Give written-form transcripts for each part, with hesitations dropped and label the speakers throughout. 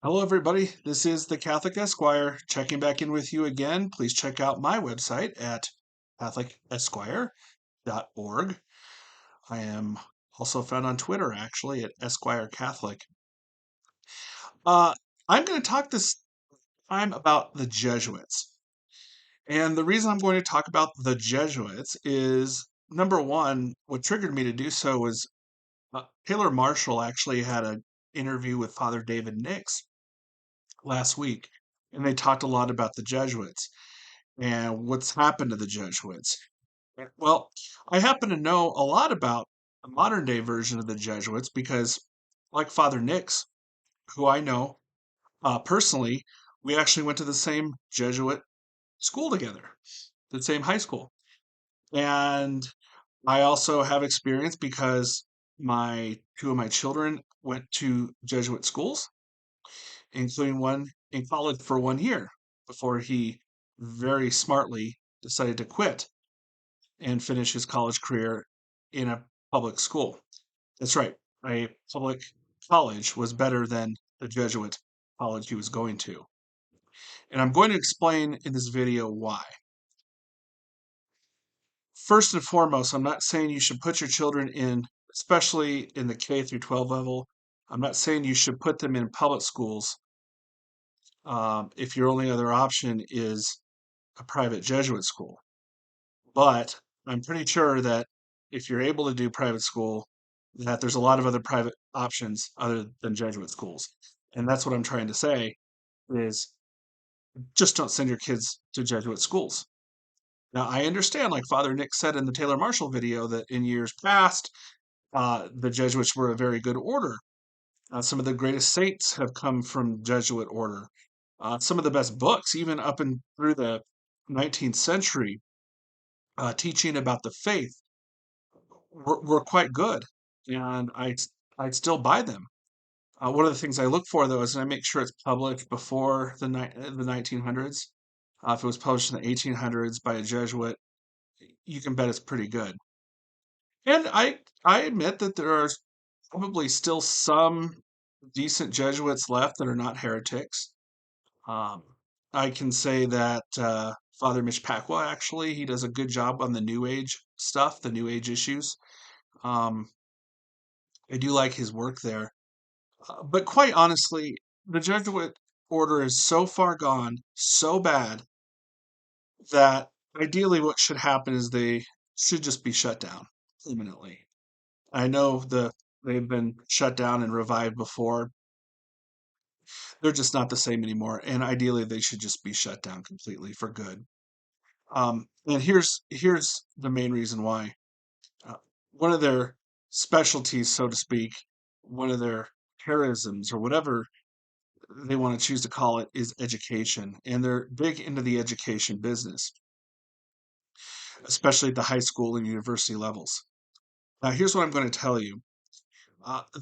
Speaker 1: Hello, everybody. This is the Catholic Esquire checking back in with you again. Please check out my website at catholicesquire.org. I am also found on Twitter, actually, at Esquire Catholic. Uh, I'm going to talk this time about the Jesuits. And the reason I'm going to talk about the Jesuits is number one, what triggered me to do so was Taylor Marshall actually had an interview with Father David Nix last week, and they talked a lot about the Jesuits and what's happened to the Jesuits. Well, I happen to know a lot about the modern day version of the Jesuits because, like Father Nix, who I know personally, we actually went to the same Jesuit school together, the same high school. And I also have experience because my two of my children went to Jesuit schools, including one in college for 1 year before he very smartly decided to quit and finish his college career in a public school. That's right, a public college was better than the Jesuit college he was going to. And I'm going to explain in this video why. First and foremost, I'm not saying you should put your children in, especially in the K through 12 level. I'm not saying you should put them in public schools if your only other option is a private Jesuit school. But I'm pretty sure that if you're able to do private school, that there's a lot of other private options other than Jesuit schools. And that's what I'm trying to say is just don't send your kids to Jesuit schools. Now, I understand, like Father Nick said in the Taylor Marshall video, that in years past, the Jesuits were a very good order. Some of the greatest saints have come from Jesuit order. Some of the best books, even up and through the 19th century, teaching about the faith were quite good, and I'd still buy them. One of the things I look for though is I make sure it's published before the 1900s. If it was published in the 1800s by a Jesuit, you can bet it's pretty good. And I admit that there are probably still some decent Jesuits left that are not heretics. Um, I can say that Father Mitch Pacwa actually he does a good job on the New Age stuff, the New Age issues. Um, I do like his work there. But quite honestly, the Jesuit order is so far gone, so bad, that ideally what should happen is they should just be shut down permanently. I know they've been shut down and revived before. They're just not the same anymore, and ideally they should just be shut down completely for good. And here's the main reason why. Uh, One of their specialties, so to speak, one of their charisms or whatever they want to choose to call it is education. And they're big into the education business, especially at the high school and university levels. Now, here's what I'm going to tell you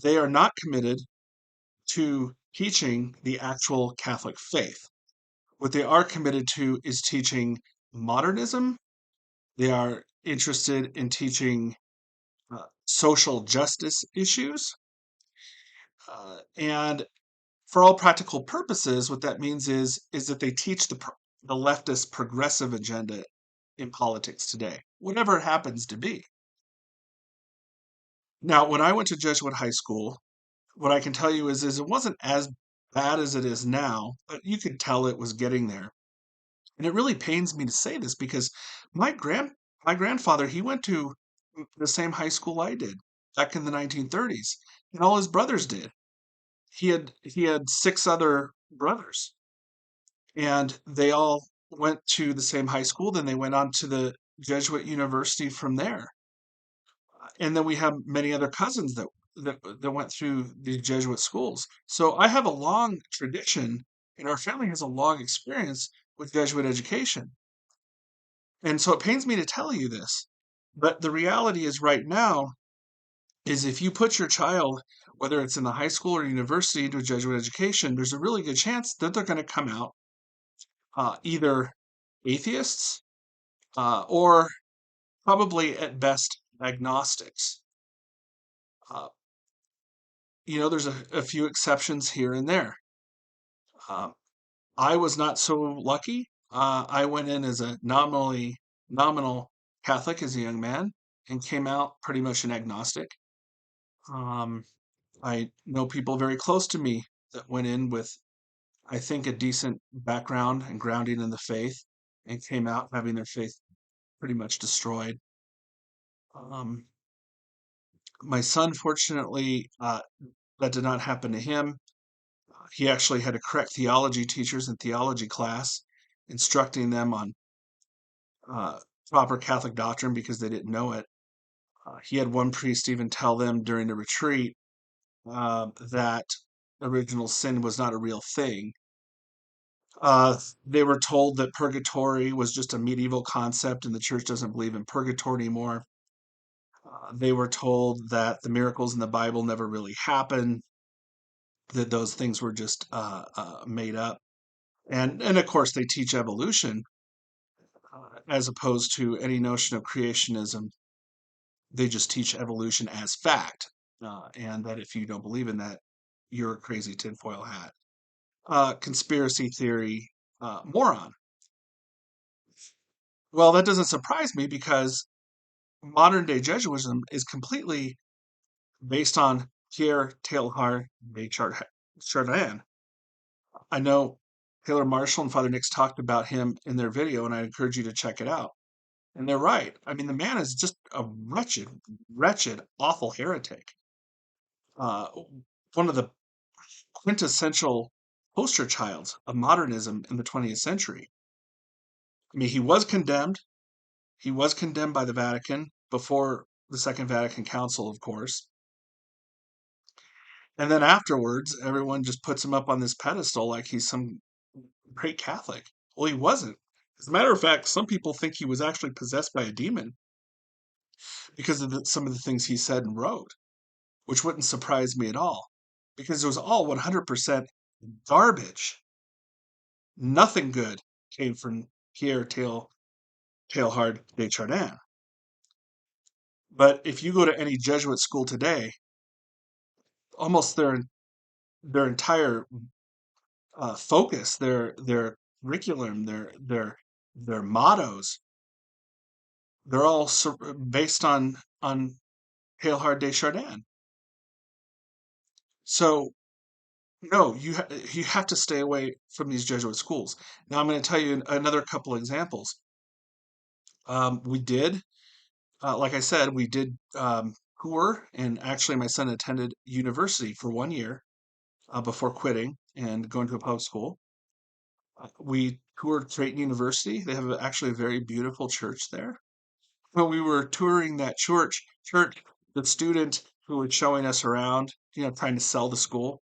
Speaker 1: they are not committed to teaching the actual Catholic faith. What they are committed to is teaching modernism. They are interested in teaching social justice issues. And for all practical purposes, what that means is that they teach the leftist progressive agenda in politics today, whatever it happens to be. Now, when I went to Jesuit high school, what I can tell you is it wasn't as bad as it is now, but you could tell it was getting there. And it really pains me to say this because my grand my grandfather, he went to the same high school I did back in the 1930s, and all his brothers did. He had six other brothers, and they all went to the same high school. Then they went on to the Jesuit university from there. And then we have many other cousins that went through the Jesuit schools. So I have a long tradition, and our family has a long experience with Jesuit education. And so it pains me to tell you this, but the reality is right now is if you put your child, whether it's in the high school or university, into a Jesuit education, there's a really good chance that they're going to come out either atheists or probably at best agnostics. Uh, there's a few exceptions here and there. Uh, I was not so lucky. I went in as a nominal Catholic as a young man and came out pretty much an agnostic. Um, I know people very close to me that went in with, I think, a decent background and grounding in the faith and came out having their faith pretty much destroyed. Um, my son, fortunately, that did not happen to him. He actually had to correct theology teachers in theology class, instructing them on uh, proper Catholic doctrine because they didn't know it. He had one priest even tell them during the retreat that original sin was not a real thing. They were told that purgatory was just a medieval concept and the church doesn't believe in purgatory anymore. They were told that the miracles in the Bible never really happened, that those things were just made up. And of course, they teach evolution as opposed to any notion of creationism. They just teach evolution as fact, and that if you don't believe in that, you're a crazy tinfoil hat. Conspiracy theory moron. Well, that doesn't surprise me because modern day Jesuitism is completely based on Pierre Teilhard de Chardin. I know Taylor Marshall and Father Nix talked about him in their video, and I encourage you to check it out. And they're right. I mean, the man is just a wretched, awful heretic. Uh, one of the quintessential poster childs of modernism in the 20th century. I mean, he was condemned. He was condemned by the Vatican before the Second Vatican Council, of course. And then afterwards, everyone just puts him up on this pedestal like he's some great Catholic. Well, he wasn't. As a matter of fact, some people think he was actually possessed by a demon because of some of the things he said and wrote, which wouldn't surprise me at all because it was all 100% garbage. Nothing good came from Pierre Teilhard de Chardin. But if you go to any Jesuit school today, almost their entire focus, their curriculum, their mottos, they're all based on Teilhard de Chardin. So no, you have to stay away from these Jesuit schools. Now I'm going to tell you another couple examples. We did, like I said, we did tour, and actually my son attended university for 1 year before quitting and going to a public school. We toured Creighton University. They have actually a very beautiful church there. When we were touring that church, the student who was showing us around, trying to sell the school,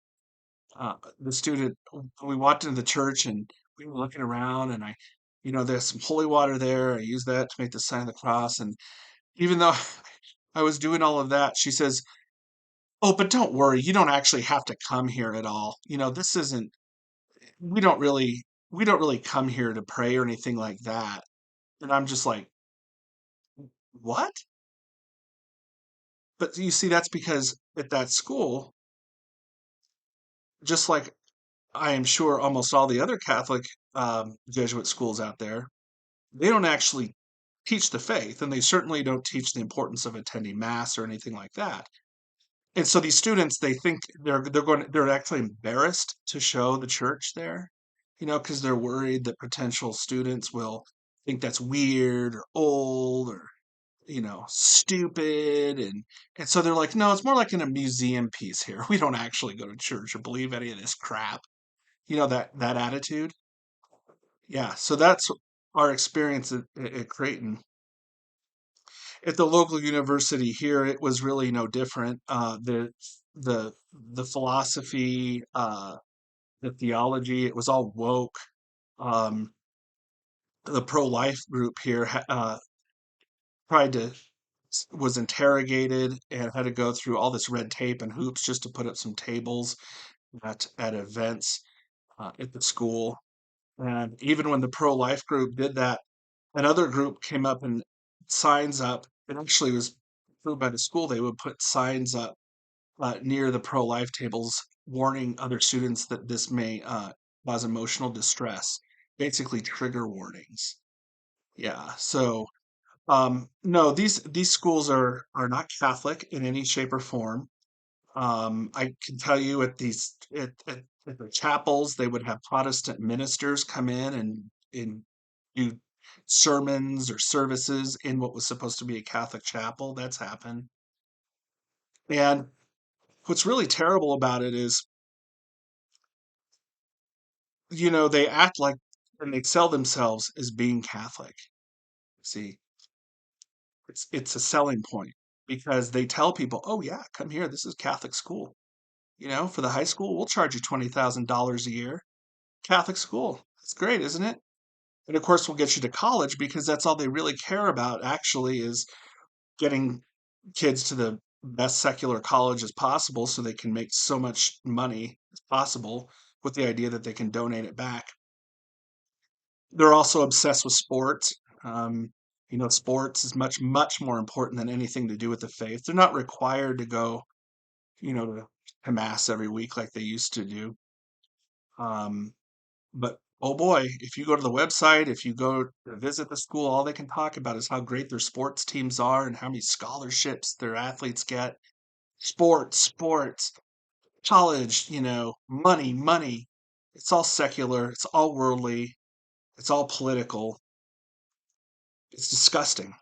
Speaker 1: the student, we walked into the church and we were looking around, and there's some holy water there. I used that to make the sign of the cross. And even though I was doing all of that, she says, "Oh, but don't worry, you don't actually have to come here at all. This isn't, we don't really, we don't really come here to pray or anything like that." And I'm just like, what? But you see, that's because at that school, just like I am sure almost all the other Catholic Jesuit schools out there, they don't actually teach the faith, and they certainly don't teach the importance of attending mass or anything like that. And so these students, they think they're actually embarrassed to show the church there, because they're worried that potential students will think that's weird or old or stupid, and so they're like, no, it's more like in a museum piece here. We don't actually go to church or believe any of this crap. That attitude. Yeah, so that's our experience at Creighton. At the local university here, it was really no different. The philosophy, the theology, it was all woke. Um, the pro-life group here tried to was interrogated and had to go through all this red tape and hoops just to put up some tables at events at the school. And even when the pro-life group did that, another group came up and signs up. It actually was approved by the school. They would put signs up near the pro-life tables warning other students that this may cause emotional distress, basically trigger warnings. Yeah. So no, these schools are not Catholic in any shape or form. I can tell you at the chapels, they would have Protestant ministers come in and do sermons or services in what was supposed to be a Catholic chapel. That's happened. And what's really terrible about it is, they act like and they sell themselves as being Catholic. See, it's a selling point because they tell people, "Oh yeah, come here. This is Catholic school. For the high school, we'll charge you $20,000 a year. Catholic school. That's great, isn't it?" And of course, we'll get you to college because that's all they really care about actually is getting kids to the best secular college as possible so they can make so much money as possible with the idea that they can donate it back. They're also obsessed with sports. Sports is much, much more important than anything to do with the faith. They're not required to go, to mass every week like they used to do. Um, but oh boy, if you go to the website, if you go to visit the school, all they can talk about is how great their sports teams are and how many scholarships their athletes get. Sports, sports, college, money, money. It's all secular, it's all worldly, it's all political. It's disgusting.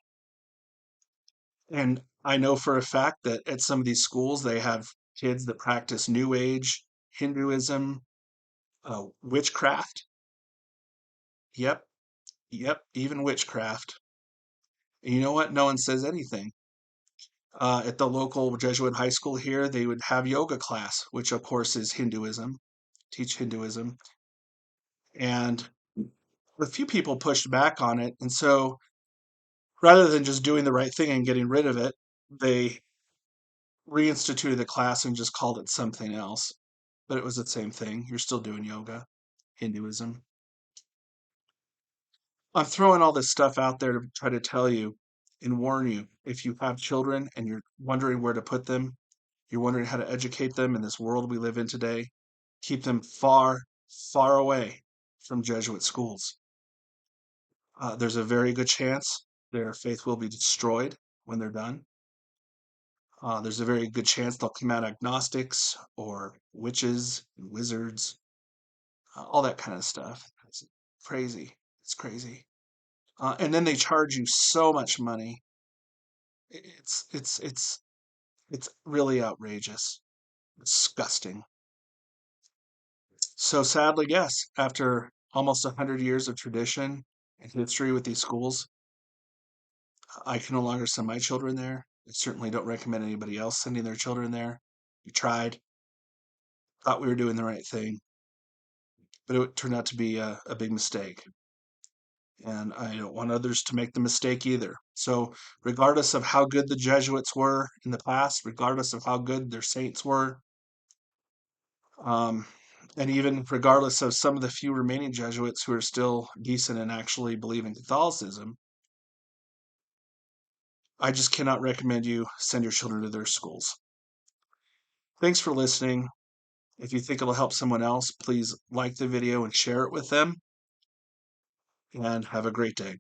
Speaker 1: And I know for a fact that at some of these schools, they have kids that practice New Age, Hinduism, witchcraft. Yep, yep, even witchcraft. And you know what? No one says anything. At the local Jesuit high school here, they would have yoga class, which of course is Hinduism, teach Hinduism. And a few people pushed back on it. And so rather than just doing the right thing and getting rid of it, they reinstituted the class and just called it something else. But it was the same thing. You're still doing yoga, Hinduism. I'm throwing all this stuff out there to try to tell you and warn you if you have children and you're wondering where to put them, you're wondering how to educate them in this world we live in today, keep them far, far away from Jesuit schools. There's a very good chance their faith will be destroyed when they're done. There's a very good chance they'll come out agnostics or witches and wizards, all that kind of stuff. It's crazy. It's crazy. And then they charge you so much money. It's really outrageous, disgusting. So sadly, yes, after almost 100 years of tradition and history with these schools, I can no longer send my children there. I certainly don't recommend anybody else sending their children there. We tried, thought we were doing the right thing, but it turned out to be a big mistake. And I don't want others to make the mistake either. So, regardless of how good the Jesuits were in the past, regardless of how good their saints were, um, and even regardless of some of the few remaining Jesuits who are still decent and actually believe in Catholicism, I just cannot recommend you send your children to their schools. Thanks for listening. If you think it'll help someone else, please like the video and share it with them. And have a great day.